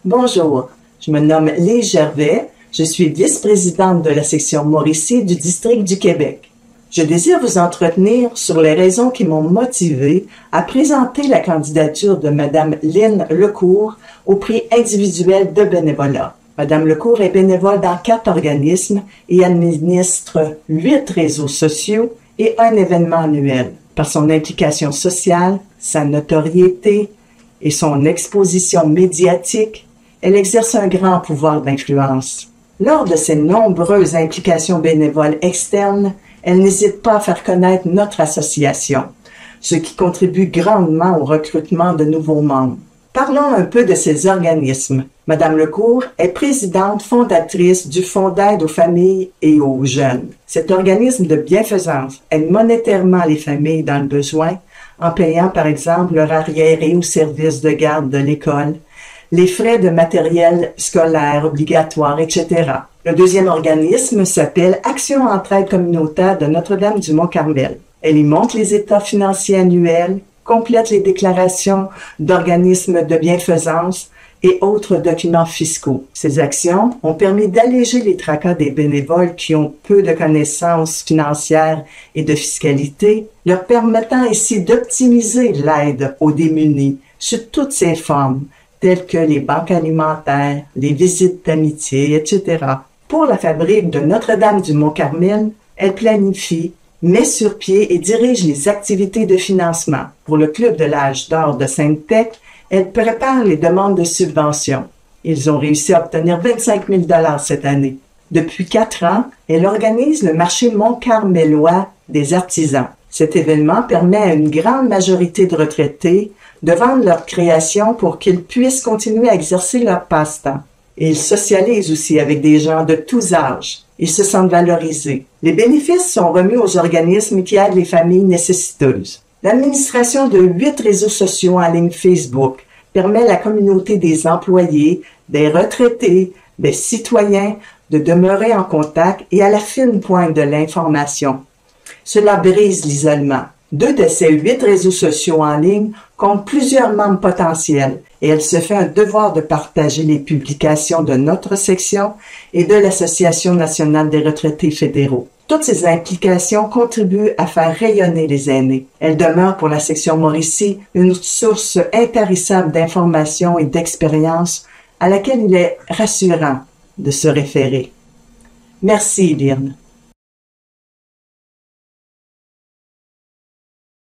Bonjour, je me nomme Lise Gervais, je suis vice-présidente de la section Mauricie du district du Québec. Je désire vous entretenir sur les raisons qui m'ont motivée à présenter la candidature de Mme Lynne Lecourt au prix individuel de bénévolat. Mme Lecourt est bénévole dans 4 organismes et administre 8 réseaux sociaux et un événement annuel. Par son implication sociale, sa notoriété et son exposition médiatique, elle exerce un grand pouvoir d'influence. Lors de ses nombreuses implications bénévoles externes, elle n'hésite pas à faire connaître notre association, ce qui contribue grandement au recrutement de nouveaux membres. Parlons un peu de ces organismes. Madame Lecourt est présidente fondatrice du Fonds d'aide aux familles et aux jeunes. Cet organisme de bienfaisance aide monétairement les familles dans le besoin en payant par exemple leur arriéré au service de garde de l'école, les frais de matériel scolaire obligatoire, etc. Le deuxième organisme s'appelle Action Entraide communautaire de Notre-Dame-du-Mont-Carmel. Elle y montre les états financiers annuels, complète les déclarations d'organismes de bienfaisance et autres documents fiscaux. Ces actions ont permis d'alléger les tracas des bénévoles qui ont peu de connaissances financières et de fiscalité, leur permettant ainsi d'optimiser l'aide aux démunis sous toutes ses formes, telles que les banques alimentaires, les visites d'amitié, etc. Pour la fabrique de Notre-Dame-du-Mont-Carmel, elle planifie, met sur pied et dirige les activités de financement. Pour le Club de l'âge d'or de Sainte-Tech, elle prépare les demandes de subventions. Ils ont réussi à obtenir 25 000 $ cette année. Depuis 4 ans, elle organise le marché Mont-Carmelois des artisans. Cet événement permet à une grande majorité de retraités de vendre leurs créations pour qu'ils puissent continuer à exercer leur passe-temps. Et ils socialisent aussi avec des gens de tous âges. Ils se sentent valorisés. Les bénéfices sont remis aux organismes qui aident les familles nécessiteuses. L'administration de 8 réseaux sociaux en ligne Facebook permet à la communauté des employés, des retraités, des citoyens de demeurer en contact et à la fine pointe de l'information. Cela brise l'isolement. 2 de ces 8 réseaux sociaux en ligne comptent plusieurs membres potentiels et elle se fait un devoir de partager les publications de notre section et de l'Association nationale des retraités fédéraux. Toutes ces implications contribuent à faire rayonner les aînés. Elle demeure pour la section Mauricie une source intarissable d'informations et d'expériences à laquelle il est rassurant de se référer. Merci, Lynne.